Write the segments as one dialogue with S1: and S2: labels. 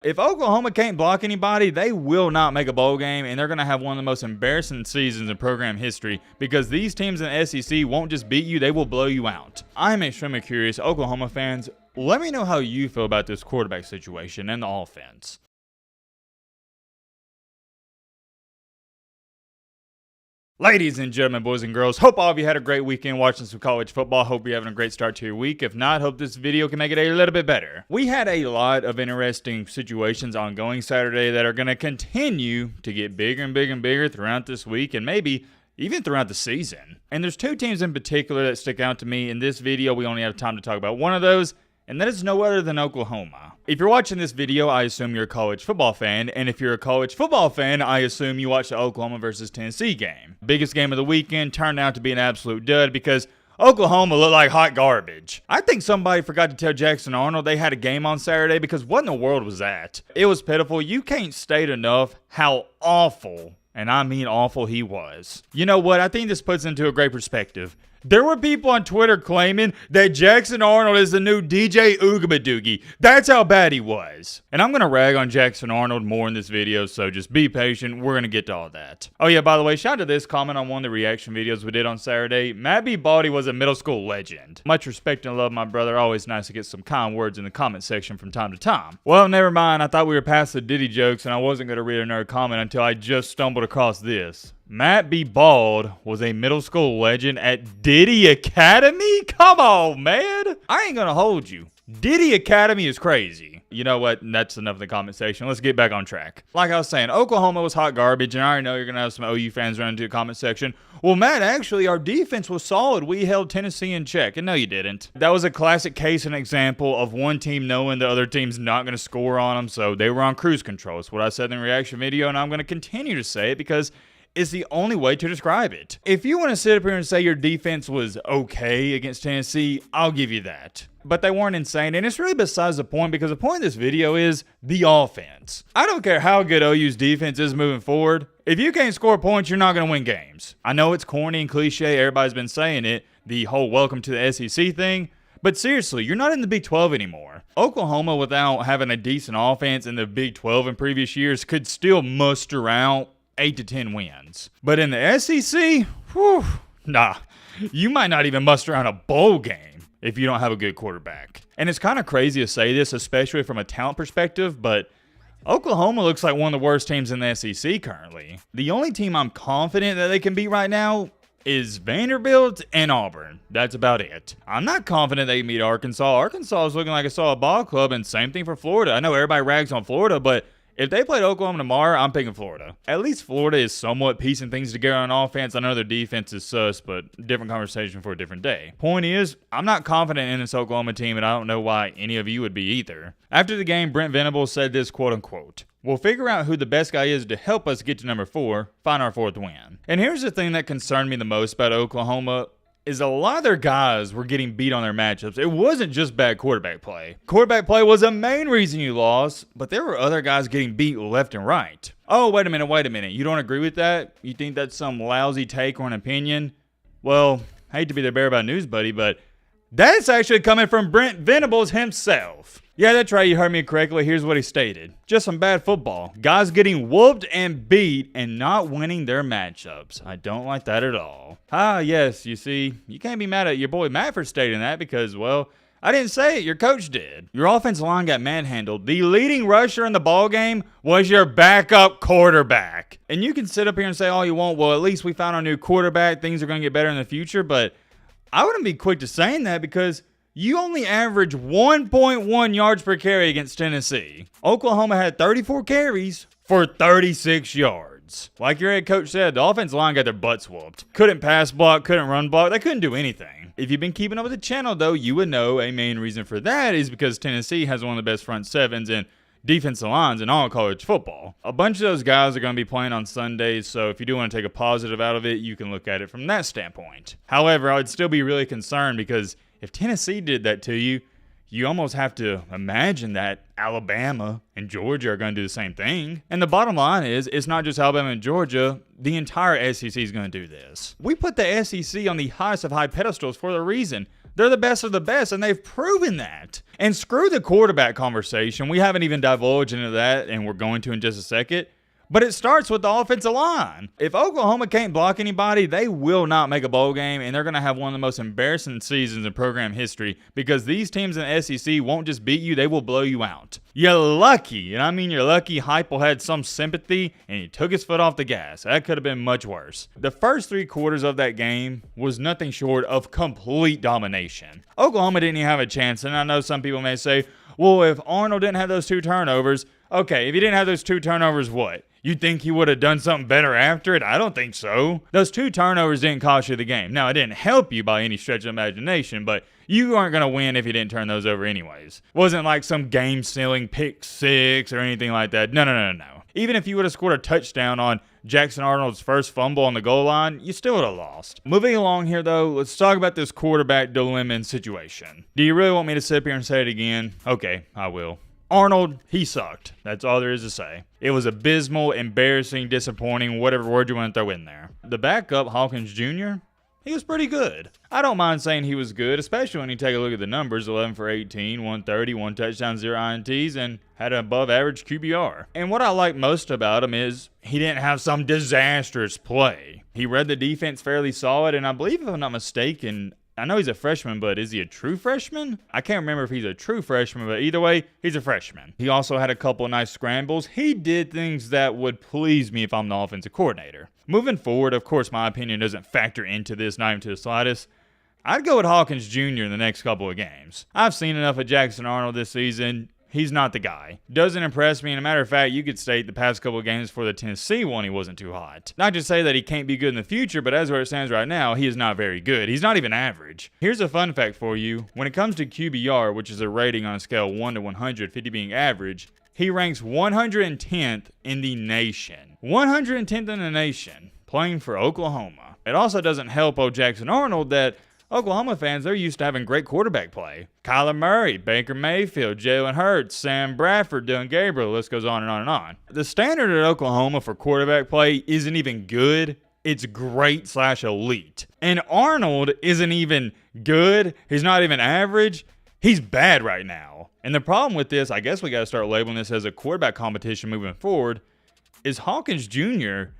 S1: If Oklahoma can't block anybody, they will not make a bowl game, and they're going to have one of the most embarrassing seasons in program history because these teams in the SEC won't just beat you, they will blow you out. I'm extremely curious, Oklahoma fans, let me know how you feel about this quarterback situation and the offense. Ladies and gentlemen, boys and girls, hope all of you had a great weekend watching some college football. Hope you're having a great start to your week. If not, hope this video can make it a little bit better. We had a lot of interesting situations ongoing Saturday that are going to continue to get bigger and bigger and bigger throughout this week and maybe even throughout the season. And there's two teams in particular that stick out to me. In this video, we only have time to talk about one of those, and that is no other than Oklahoma. If you're watching this video, I assume you're a college football fan, and if you're a college football fan, I assume you watched the Oklahoma versus Tennessee game. Biggest game of the weekend turned out to be an absolute dud because Oklahoma looked like hot garbage. I think somebody forgot to tell Jackson Arnold they had a game on Saturday because what in the world was that? It was pitiful. You can't state enough how awful, and I mean awful, he was. You know what? I think this puts into a great perspective. There were people on Twitter claiming that Jackson Arnold is the new DJ Oogamadoogie. That's how bad he was. And I'm going to rag on Jackson Arnold more in this video, so just be patient. We're going to get to all that. Oh yeah, by the way, shout out to this comment on one of the reaction videos we did on Saturday. Matt B. Baldy was a middle school legend. Much respect and love, my brother. Always nice to get some kind words in the comment section from time to time. Well, never mind. I thought we were past the Diddy jokes, and I wasn't going to read another comment until I just stumbled across this. Matt B. Bald was a middle school legend at Diddy Academy? Come on, man. I ain't gonna hold you. Diddy Academy is crazy. You know what? That's enough of the comment section. Let's get back on track. Like I was saying, Oklahoma was hot garbage, and I already know you're gonna have some OU fans run into the comment section. Well, Matt, actually, our defense was solid. We held Tennessee in check. And no, you didn't. That was a classic case and example of one team knowing the other team's not gonna score on them, so they were on cruise control. It's what I said in the reaction video, and I'm gonna continue to say it because is the only way to describe it. If you want to sit up here and say your defense was okay against Tennessee, I'll give you that. But they weren't insane, and it's really besides the point because the point of this video is the offense. I don't care how good OU's defense is moving forward. If you can't score points, you're not going to win games. I know it's corny and cliche. Everybody's been saying it, the whole welcome to the SEC thing. But seriously, you're not in the Big 12 anymore. Oklahoma, without having a decent offense in the Big 12 in previous years, could still muster out 8 to 10 wins. But in the SEC, whew, nah, you might not even muster around a bowl game if you don't have a good quarterback. And it's kind of crazy to say this, especially from a talent perspective, but Oklahoma looks like one of the worst teams in the SEC currently. The only team I'm confident that they can beat right now is Vanderbilt and Auburn. That's about it. I'm not confident they can beat Arkansas. Arkansas is looking like a solid ball club, and same thing for Florida. I know everybody rags on Florida, but if they played Oklahoma tomorrow, I'm picking Florida. At least Florida is somewhat piecing things together on offense. I know their defense is sus, but different conversation for a different day. Point is, I'm not confident in this Oklahoma team, and I don't know why any of you would be either. After the game, Brent Venables said this, quote unquote, "We'll figure out who the best guy is to help us get to number 4, find our 4th win." And here's the thing that concerned me the most about Oklahoma is a lot of their guys were getting beat on their matchups. It wasn't just bad quarterback play. Quarterback play was the main reason you lost, but there were other guys getting beat left and right. Oh, wait a minute. You don't agree with that? You think that's some lousy take or an opinion? Well, I hate to be the bearer of bad news, buddy, but that's actually coming from Brent Venables himself. Yeah, that's right. You heard me correctly. Here's what he stated. Just some bad football. Guys getting whooped and beat and not winning their matchups. I don't like that at all. Ah, yes, you see, you can't be mad at your boy Matt for stating that because, well, I didn't say it. Your coach did. Your offensive line got manhandled. The leading rusher in the ball game was your backup quarterback. And you can sit up here and say all you want, well, at least we found our new quarterback. Things are going to get better in the future. But I wouldn't be quick to saying that because you only average 1.1 yards per carry against Tennessee. Oklahoma had 34 carries for 36 yards. Like your head coach said, the offensive line got their butts whooped. Couldn't pass block, couldn't run block. They couldn't do anything. If you've been keeping up with the channel, though, you would know a main reason for that is because Tennessee has one of the best front sevens and defensive lines in all college football. A bunch of those guys are going to be playing on Sundays, so if you do want to take a positive out of it, you can look at it from that standpoint. However, I would still be really concerned because if Tennessee did that to you, you almost have to imagine that Alabama and Georgia are going to do the same thing. And the bottom line is, it's not just Alabama and Georgia. The entire SEC is going to do this. We put the SEC on the highest of high pedestals for a reason. They're the best of the best, and they've proven that. And screw the quarterback conversation. We haven't even divulged into that, and we're going to in just a second. But it starts with the offensive line. If Oklahoma can't block anybody, they will not make a bowl game, and they're going to have one of the most embarrassing seasons in program history because these teams in the SEC won't just beat you, they will blow you out. You're lucky, and I mean you're lucky Heupel had some sympathy, and he took his foot off the gas. That could have been much worse. The first 3 quarters of that game was nothing short of complete domination. Oklahoma didn't even have a chance, and I know some people may say, well, if Arnold didn't have those 2 turnovers, okay, if he didn't have those 2 turnovers, what? You think he would have done something better after it? I don't think so. Those 2 turnovers didn't cost you the game. Now, it didn't help you by any stretch of imagination, but you aren't going to win if you didn't turn those over anyways. Wasn't like some game-sealing pick 6 or anything like that. No. Even if you would have scored a touchdown on Jackson Arnold's first fumble on the goal line, you still would have lost. Moving along here, though, let's talk about this quarterback dilemma situation. Do you really want me to sit here and say it again? Okay, I will. Arnold, he sucked. That's all there is to say. It was abysmal, embarrassing, disappointing, whatever word you want to throw in there. The backup, Hawkins Jr., he was pretty good. I don't mind saying he was good, especially when you take a look at the numbers. 11 for 18, 130, 1 touchdown, 0 INTs, and had an above average QBR. And what I like most about him is he didn't have some disastrous play. He read the defense fairly solid, and I believe, if I'm not mistaken, I know he's a freshman, but is he a true freshman? I can't remember if he's a true freshman, but either way, he's a freshman. He also had a couple of nice scrambles. He did things that would please me if I'm the offensive coordinator. Moving forward, of course, my opinion doesn't factor into this, not even to the slightest. I'd go with Hawkins Jr. in the next couple of games. I've seen enough of Jackson Arnold this season. He's not the guy. Doesn't impress me. And a matter of fact, you could state the past couple of games for the Tennessee one, he wasn't too hot. Not to say that he can't be good in the future, but as where it stands right now, he is not very good. He's not even average. Here's a fun fact for you. When it comes to QBR, which is a rating on a scale of 1 to 100, 50 being average, he ranks 110th in the nation. 110th in the nation, playing for Oklahoma. It also doesn't help old Jackson Arnold that Oklahoma fans, they're used to having great quarterback play. Kyler Murray, Baker Mayfield, Jalen Hurts, Sam Bradford, Dylan Gabriel, the list goes on and on and on. The standard at Oklahoma for quarterback play isn't even good. It's great/elite. And Arnold isn't even good. He's not even average. He's bad right now. And the problem with this, I guess we got to start labeling this as a quarterback competition moving forward, is Hawkins Jr.,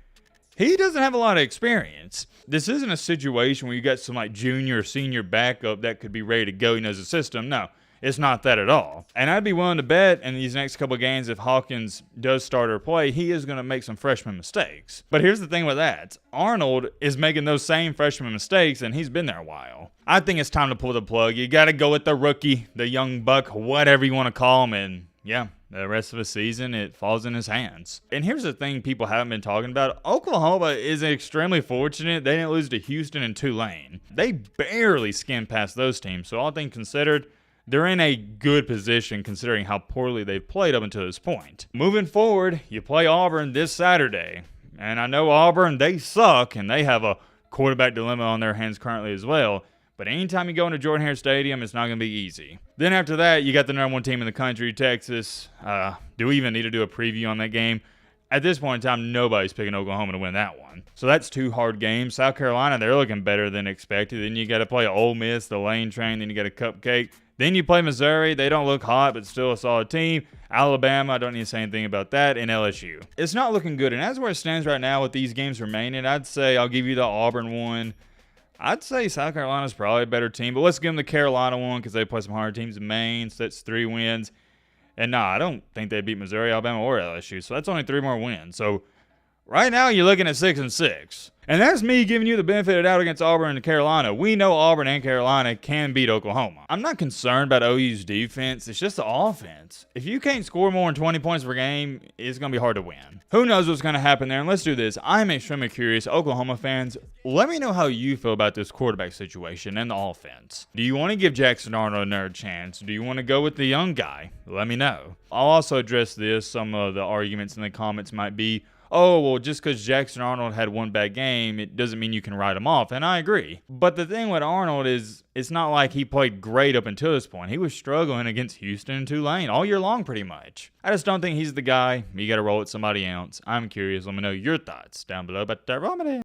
S1: he doesn't have a lot of experience. This isn't a situation where you got some like junior or senior backup that could be ready to go. He knows the system. No, it's not that at all. And I'd be willing to bet in these next couple of games, if Hawkins does start or play, he is going to make some freshman mistakes. But here's the thing with that. Arnold is making those same freshman mistakes, and he's been there a while. I think it's time to pull the plug. You got to go with the rookie, the young buck, whatever you want to call him. And yeah, the rest of the season, it falls in his hands. And here's the thing people haven't been talking about. Oklahoma is extremely fortunate they didn't lose to Houston and Tulane. They barely skimmed past those teams. So all things considered, they're in a good position considering how poorly they've played up until this point. Moving forward, you play Auburn this Saturday. And I know Auburn, they suck, and they have a quarterback dilemma on their hands currently as well. But anytime you go into Jordan-Hare Stadium, it's not going to be easy. Then after that, you got the number 1 team in the country, Texas. Do we even need to do a preview on that game? At this point in time, nobody's picking Oklahoma to win that one. So that's 2 hard games. South Carolina, they're looking better than expected. Then you got to play Ole Miss, the Lane Train. Then you got a Cupcake. Then you play Missouri. They don't look hot, but still a solid team. Alabama, I don't need to say anything about that. And LSU. It's not looking good. And as where it stands right now with these games remaining, I'd say I'll give you the Auburn one. I'd say South Carolina's probably a better team, but let's give them the Carolina one because they play some hard teams in Maine, so that's 3 wins. And I don't think they beat Missouri, Alabama, or LSU, so that's only 3 more wins. So right now you're looking at 6-6. And that's me giving you the benefit of the doubt against Auburn and Carolina. We know Auburn and Carolina can beat Oklahoma. I'm not concerned about OU's defense. It's just the offense. If you can't score more than 20 points per game, it's going to be hard to win. Who knows what's going to happen there? And let's do this. I'm extremely curious. Oklahoma fans, let me know how you feel about this quarterback situation and the offense. Do you want to give Jackson Arnold another chance? Do you want to go with the young guy? Let me know. I'll also address this. Some of the arguments in the comments might be, oh, well, just because Jackson Arnold had 1 bad game, it doesn't mean you can write him off. And I agree. But the thing with Arnold is it's not like he played great up until this point. He was struggling against Houston and Tulane all year long pretty much. I just don't think he's the guy. You got to roll with somebody else. I'm curious. Let me know your thoughts down below. But